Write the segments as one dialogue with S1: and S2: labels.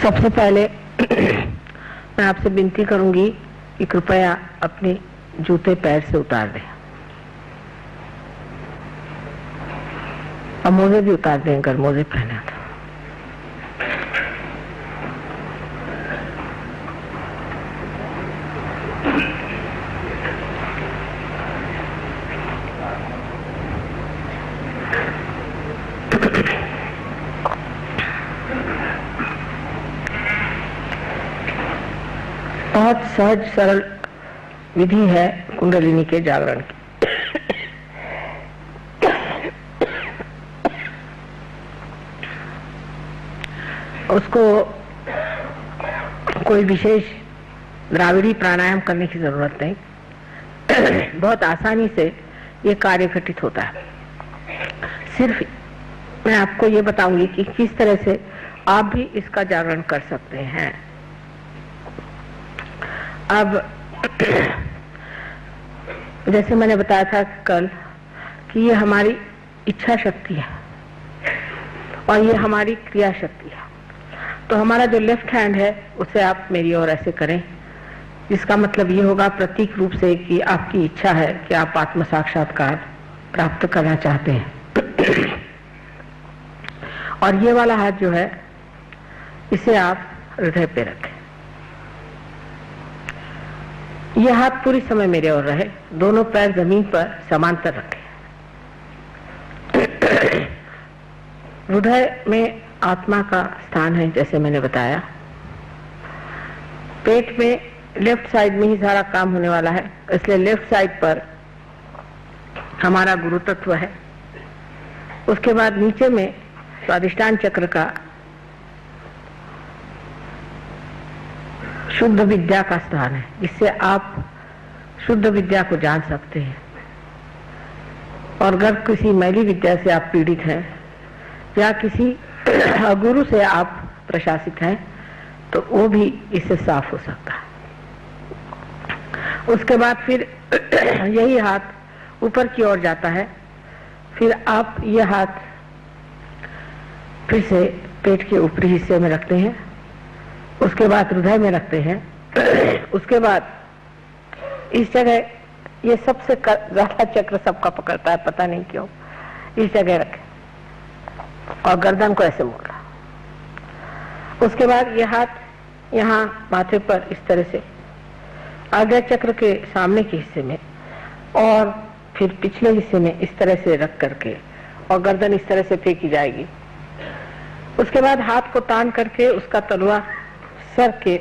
S1: सबसे पहले मैं आपसे विनती करूंगी कि कृपया अपने जूते पैर से उतार दें और मोजे भी उतार दें अगर मोजे पहने तो। बहुत सहज सरल विधि है कुंडलिनी के जागरण की। उसको कोई विशेष द्राविड़ी प्राणायाम करने की जरूरत नहीं। बहुत आसानी से ये कार्य घटित होता है। सिर्फ मैं आपको ये बताऊंगी कि किस तरह से आप भी इसका जागरण कर सकते हैं। अब जैसे मैंने बताया था कल कि ये हमारी इच्छा शक्ति है और ये हमारी क्रिया शक्ति है। तो हमारा जो लेफ्ट हैंड है उसे आप मेरी ओर ऐसे करें, जिसका मतलब ये होगा प्रतीक रूप से कि आपकी इच्छा है कि आप आत्म साक्षात्कार प्राप्त करना चाहते हैं। और ये वाला हाथ जो है इसे आप हृदय पे रखें। यह हाथ पूरी समय मेरे ओर रहे, दोनों पैर जमीन पर समांतर रखें। हृदय में आत्मा का स्थान है जैसे मैंने बताया। पेट में लेफ्ट साइड में ही सारा काम होने वाला है, इसलिए लेफ्ट साइड पर हमारा गुरु तत्व है। उसके बाद नीचे में स्वादिष्टान चक्र का शुद्ध विद्या का स्थान है, जिससे आप शुद्ध विद्या को जान सकते हैं। और अगर किसी मैली विद्या से आप पीड़ित हैं या किसी गुरु से आप प्रशासित हैं तो वो भी इससे साफ हो सकता है। उसके बाद फिर यही हाथ ऊपर की ओर जाता है। फिर आप ये हाथ फिर से पेट के ऊपरी हिस्से में रखते हैं, उसके बाद हृदय में रखते हैं। उसके बाद इस जगह, ये सबसे ज्यादा चक्र सबका पकड़ता है, पता नहीं क्यों, इस जगह रखें और गर्दन को ऐसे मोड़ा। उसके बाद ये हाथ यहाँ माथे पर इस तरह से आज्ञा चक्र के सामने के हिस्से में और फिर पिछले हिस्से में इस तरह से रख करके और गर्दन इस तरह से फेंकी जाएगी। उसके बाद हाथ को तान करके उसका तलवा सर के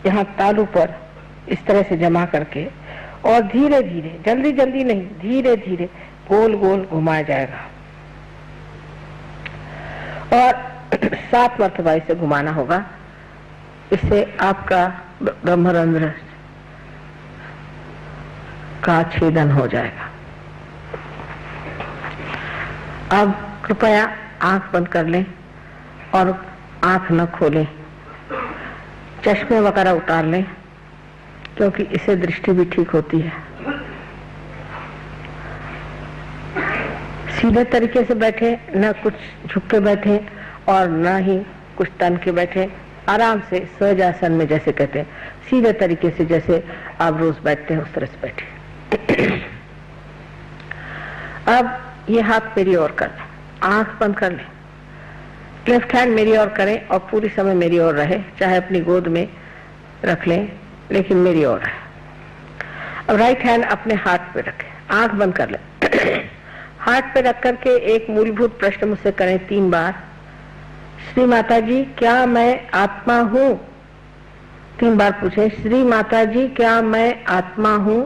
S1: यहाँ तालू पर इस तरह से जमा करके और धीरे धीरे, जल्दी जल्दी नहीं, धीरे धीरे गोल गोल घुमाया जाएगा और 7 मरतबा इसे घुमाना होगा। इससे आपका ब्रह्मरंध्र का छेदन हो जाएगा। अब कृपया आंख बंद कर लें और आंख न खोलें, चश्मे वगैरह उतार लें, क्योंकि इससे दृष्टि भी ठीक होती है। सीधे तरीके से बैठे, न कुछ झुक के बैठे और न ही कुछ तन के बैठे। आराम से सहजासन में जैसे कहते हैं, सीधे तरीके से जैसे आप रोज बैठते हैं उस तरह से बैठे। अब ये हाथ मेरी ओर कर लें, आंख बंद कर लें। लेफ्ट हैंड मेरी ओर करें और पूरी समय मेरी ओर रहे, चाहे अपनी गोद में रख लें लेकिन मेरी ओर रहे। अब राइट हैंड अपने हाथ पे रखें, आंख बंद कर लें। हाथ पे रख करके एक मूलभूत प्रश्न मुझसे करें 3 बार। श्री माता जी क्या मैं आत्मा हूँ? 3 बार पूछें, श्री माता जी क्या मैं आत्मा हूँ?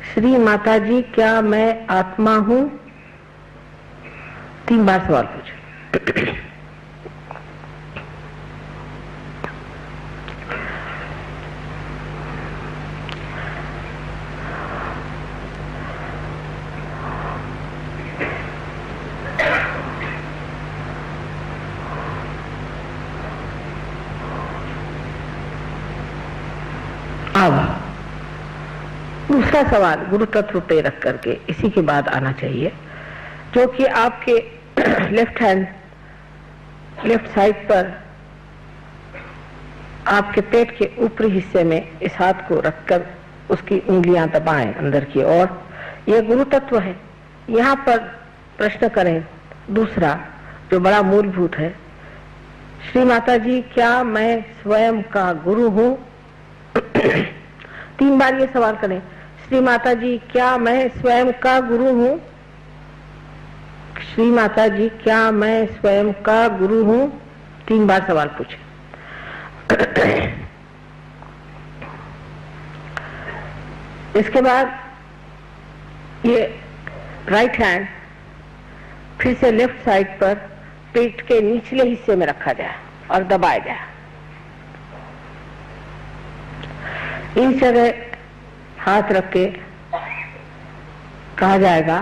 S1: श्री माता जी क्या मैं आत्मा हूँ? 3 बार सवाल पूछें। अब दूसरा सवाल गुरु तत्व पे रख करके इसी के बाद आना चाहिए, जो कि आपके लेफ्ट हैंड लेफ्ट साइड पर आपके पेट के ऊपरी हिस्से में इस हाथ को रखकर उसकी उंगलियां दबाएं अंदर की ओर। यह गुरु तत्व है। यहाँ पर प्रश्न करें दूसरा जो बड़ा मूलभूत है, श्री माता जी क्या मैं स्वयं का गुरु हूँ? 3 बार ये सवाल करें, श्री माता जी क्या मैं स्वयं का गुरु हूँ? श्री माता जी क्या मैं स्वयं का गुरु हूँ? 3 बार सवाल पूछे। इसके बाद ये राइट हैंड फिर से लेफ्ट साइड पर पेट के निचले हिस्से में रखा जाए और दबाया जाए। इस जगह हाथ रख के कहा जाएगा,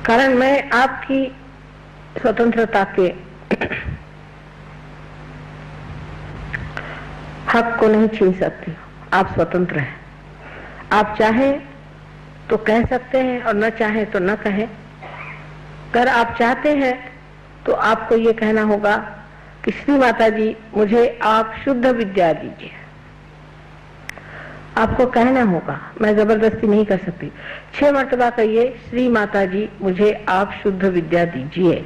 S1: कारण मैं आपकी स्वतंत्रता के हक को नहीं छीन सकती। आप स्वतंत्र हैं। आप चाहें तो कह सकते हैं और न चाहें तो न कहें। अगर आप चाहते हैं तो आपको ये कहना होगा कि श्री माता जी मुझे आप शुद्ध विद्या दीजिए। आपको कहना होगा, मैं जबरदस्ती नहीं कर सकती। 6 मर्तबा कहिए, श्री माता जी मुझे आप शुद्ध विद्या दीजिए।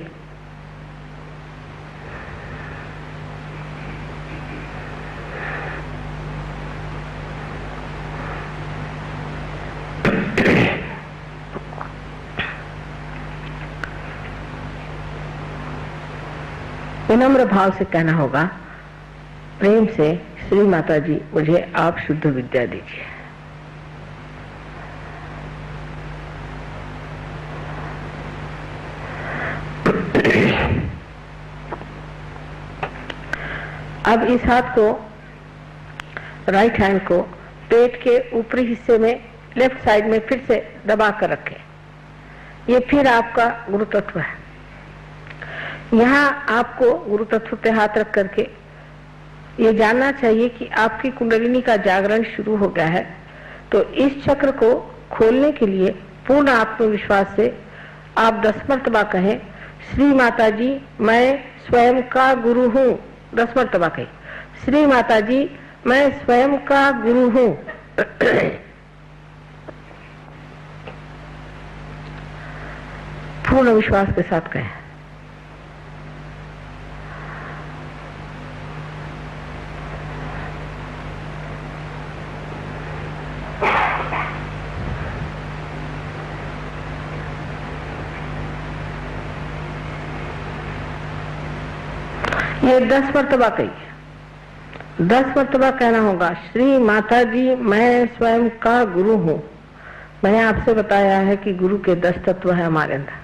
S1: विनम्र भाव से कहना होगा, प्रेम से, श्री माता जी मुझे आप शुद्ध विद्या दीजिए। अब इस हाथ को, राइट हैंड को पेट के ऊपरी हिस्से में लेफ्ट साइड में फिर से दबा कर रखें। ये फिर आपका गुरु तत्व है। यहाँ आपको गुरु तत्व पे हाथ रख करके ये जानना चाहिए कि आपकी कुंडलिनी का जागरण शुरू हो गया है। तो इस चक्र को खोलने के लिए पूर्ण आत्मविश्वास से आप 10 मर्तबा कहें, श्री माता जी मैं स्वयं का गुरु हूँ। 10 मर्तबा कहें, श्री माता जी मैं स्वयं का गुरु हूँ। पूर्ण विश्वास के साथ कहें। ये 10 मर्तबा कहिए। 10 मर्तबा कहना होगा, श्री माता जी मैं स्वयं का गुरु हूँ। मैंने आपसे बताया है कि गुरु के 10 तत्व है हमारे अंदर।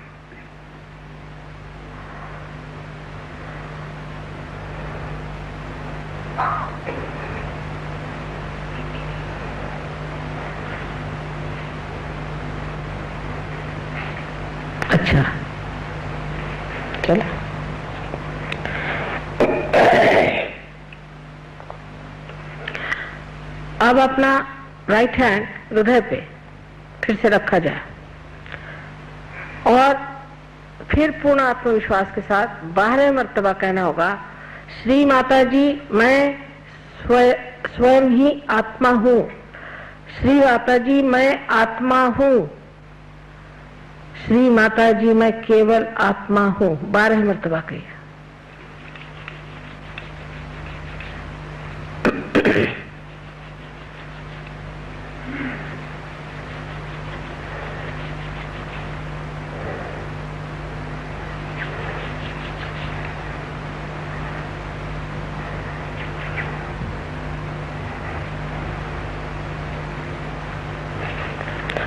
S1: अच्छा, चलो अब अपना राइट हैंड हृदय पे फिर से रखा जाए और फिर पूर्ण आत्मविश्वास के साथ 12 मर्तबा कहना होगा, श्री माता जी मैं स्वयं ही आत्मा हूँ। श्री माता जी मैं आत्मा हूँ। श्री माता जी मैं केवल आत्मा हूँ। 12 मर्तबा कहिए।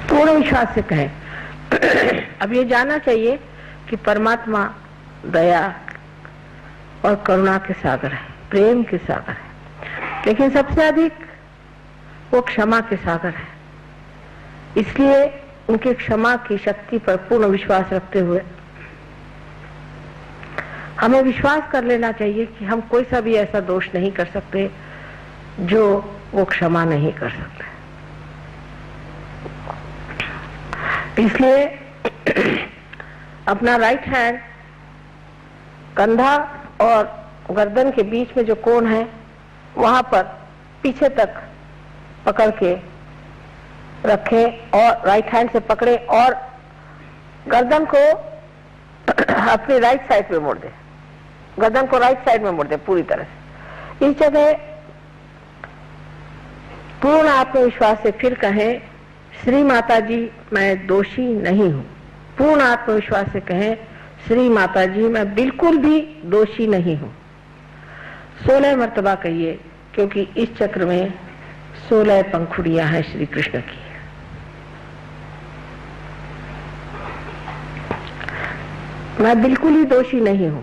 S1: पूर्ण विश्वास से कहें। अब ये जानना चाहिए कि परमात्मा दया और करुणा के सागर है, प्रेम के सागर है, लेकिन सबसे अधिक वो क्षमा के सागर है। इसलिए उनके क्षमा की शक्ति पर पूर्ण विश्वास रखते हुए हमें विश्वास कर लेना चाहिए कि हम कोई सा भी ऐसा दोष नहीं कर सकते जो वो क्षमा नहीं कर सकते। इसलिए अपना राइट हैंड कंधा और गर्दन के बीच में जो कोण है वहां पर पीछे तक पकड़ के रखें और राइट हैंड से पकड़े और गर्दन को अपनी राइट साइड पे मोड़ दे, गर्दन को राइट साइड में मोड़ दे पूरी तरह से। इस जगह पूर्ण आत्मविश्वास से फिर कहें, श्री माता जी मैं दोषी नहीं हूं। पूर्ण आत्मविश्वास से कहें, श्री माता जी मैं बिल्कुल भी दोषी नहीं हूं। 16 मर्तबा कहिए, क्योंकि इस चक्र में 16 पंखुड़ियां हैं श्री कृष्ण की। मैं बिल्कुल ही दोषी नहीं हूं।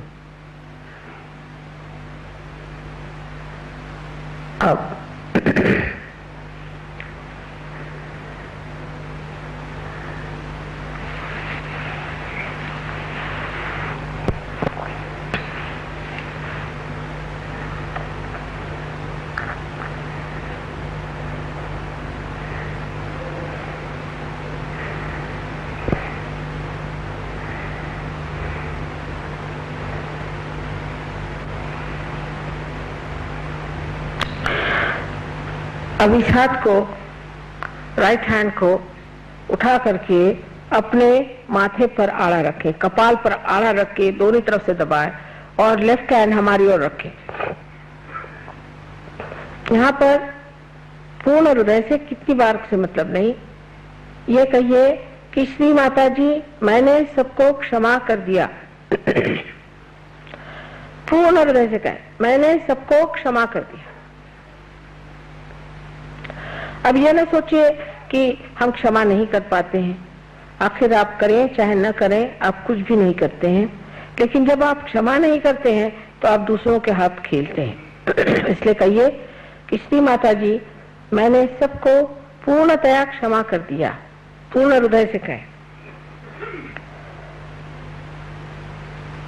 S1: अब इस हाथ को, राइट हैंड को उठा करके अपने माथे पर आड़ा रखें, कपाल पर आड़ा रख के दोनों तरफ से दबाएं और लेफ्ट हैंड हमारी ओर रखें। यहाँ पर पूर्ण हृदय से कितनी बार से मतलब नहीं, ये कहिए कि श्री माता जी मैंने सबको क्षमा कर दिया। पूर्ण हृदय से कहें, मैंने सबको क्षमा कर दिया। अब यह ना सोचिए कि हम क्षमा नहीं कर पाते हैं, आखिर आप करें चाहे न करें आप कुछ भी नहीं करते हैं, लेकिन जब आप क्षमा नहीं करते हैं तो आप दूसरों के हाथ खेलते हैं। इसलिए कहिए कि श्री माता जी मैंने सबको पूर्णतया क्षमा कर दिया। पूर्ण हृदय से कहें।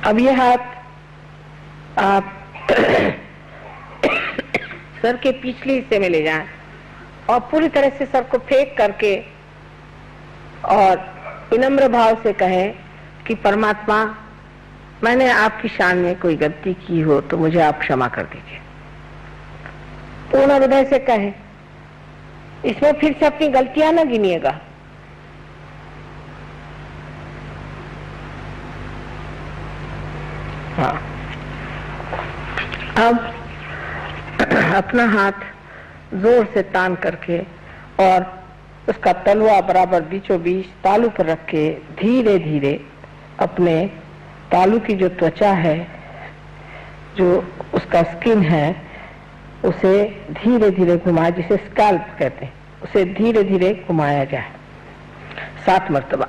S1: अब ये हाथ आप सर के पिछले हिस्से में ले जाएं और पूरी तरह से सर को फेंक करके और विनम्र भाव से कहें कि परमात्मा मैंने आपकी शान में कोई गलती की हो तो मुझे आप क्षमा कर दीजिए। पूर्ण हृदय से कहें, इसमें फिर से अपनी गलतियां न गिनिएगा। हाँ, अब अपना हाथ जोर से तान करके और उसका तलवा बराबर बीचों बीच तालू पर रख के धीरे धीरे अपने तालू की जो त्वचा है, जो उसका स्किन है, उसे धीरे धीरे घुमाए, जिसे स्कैल्प कहते हैं, उसे धीरे धीरे घुमाया जाए 7 मर्तबा।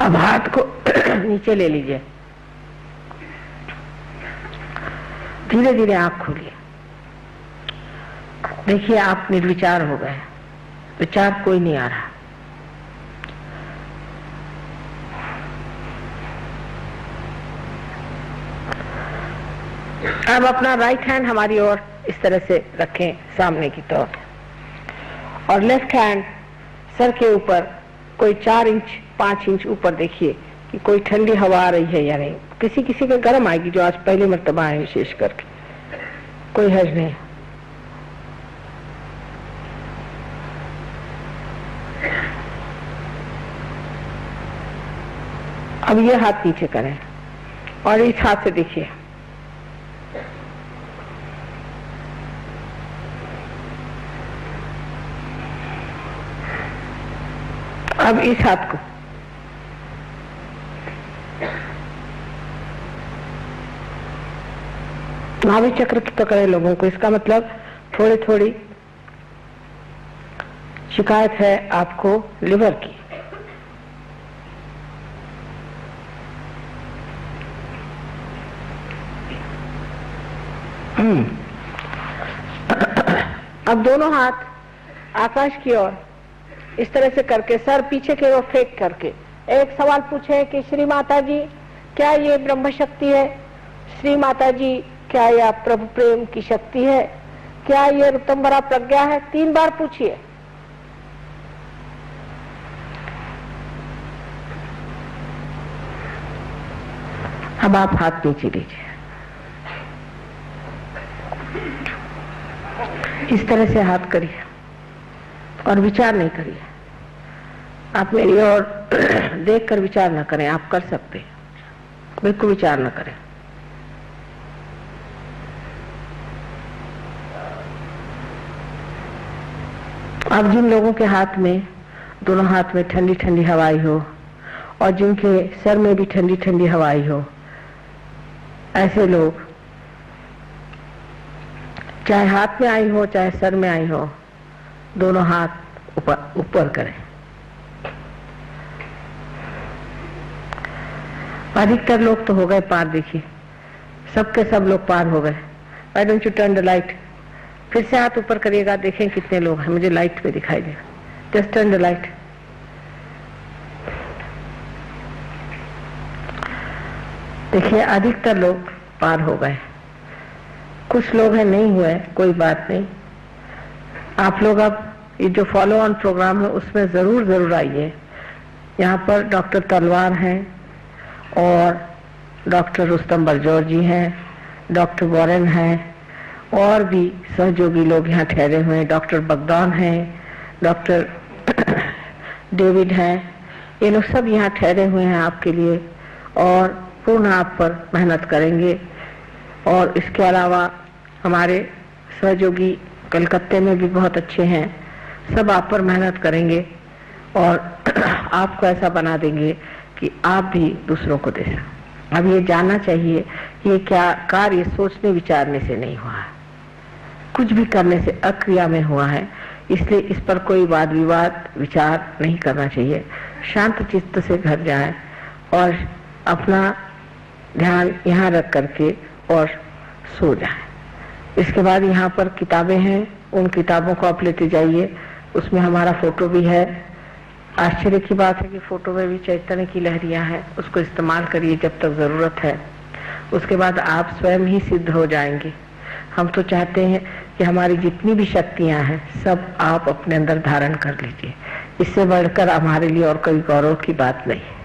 S1: अब हाथ को नीचे ले लीजिए, धीरे धीरे आंख खोलिए। देखिए आप निर्विचार हो गए, विचार कोई नहीं आ रहा। अब अपना राइट हैंड हमारी ओर इस तरह से रखें सामने की तरफ, और लेफ्ट हैंड सर के ऊपर कोई 4 इंच 5 इंच ऊपर देखिए कि कोई ठंडी हवा आ रही है या नहीं। किसी किसी के गर्म आएगी, जो आज पहले मर्तबा है विशेष करके, कोई हर्ज नहीं। अब ये हाथ नीचे करें और इस हाथ से देखिए अब इस हाथ को नाभि चक्र की पकड़े लोगों को, इसका मतलब थोड़ी थोड़ी शिकायत है आपको लिवर की। अब दोनों हाथ आकाश की ओर इस तरह से करके सर पीछे की ओर फेंक करके एक सवाल पूछे कि श्री माता जी क्या ये ब्रह्म शक्ति है? श्री माता जी क्या यह प्रभु प्रेम की शक्ति है? क्या ये ऋतंबरा प्रज्ञा है? 3 बार पूछिए। अब आप हाथ नीचे लीजिए, इस तरह से हाथ करिए और विचार नहीं करिए। आप मेरी ओर देखकर विचार न करें, आप कर सकते हैं, बिल्कुल विचार न करें। अब जिन लोगों के हाथ में, दोनों हाथ में ठंडी ठंडी हवाई हो और जिनके सर में भी ठंडी ठंडी हवाई हो, ऐसे लोग चाहे हाथ में आई हो चाहे सर में आई हो, दोनों हाथ ऊपर करें। अधिकतर लोग तो हो गए पार, देखिए सबके सब लोग पार हो गए। Why don't you turn the light? फिर से हाथ ऊपर करिएगा, देखें कितने लोग हैं, मुझे लाइट में दिखाई देगा। Just turn the light। देखिए अधिकतर लोग पार हो गए, कुछ लोग हैं नहीं हुए, कोई बात नहीं। आप लोग अब ये जो फॉलो ऑन प्रोग्राम है उसमें जरूर आइए। यहाँ पर डॉक्टर तलवार हैं और डॉक्टर रुस्तम बलजौर जी हैं, डॉक्टर वॉरेन हैं और भी सहयोगी लोग यहाँ ठहरे हुए हैं। डॉक्टर बगदान हैं, डॉक्टर डेविड हैं, ये लोग सब यहाँ ठहरे हुए हैं आपके लिए और पूर्ण आप पर मेहनत करेंगे। और इसके अलावा हमारे सहयोगी कलकत्ते में भी बहुत अच्छे हैं, सब आप पर मेहनत करेंगे और आपको ऐसा बना देंगे कि आप भी दूसरों को दे सकें। अब ये जानना चाहिए ये क्या कार्य सोचने विचारने से नहीं हुआ है, कुछ भी करने से अक्रिया में हुआ है, इसलिए इस पर कोई वाद विवाद विचार नहीं करना चाहिए। शांत चित्त से घर जाएं और अपना ध्यान यहाँ रख करके और सो जाएं। इसके बाद यहाँ पर किताबें हैं, उन किताबों को आप लेते जाइए, उसमें हमारा फोटो भी है। आश्चर्य की बात है कि फोटो में भी चैतन्य की लहरियां हैं, उसको इस्तेमाल करिए जब तक जरूरत है, उसके बाद आप स्वयं ही सिद्ध हो जाएंगे। हम तो चाहते हैं कि हमारी जितनी भी शक्तियां हैं सब आप अपने अंदर धारण कर लीजिए, इससे बढ़कर हमारे लिए और कोई गौरव की बात नहीं है।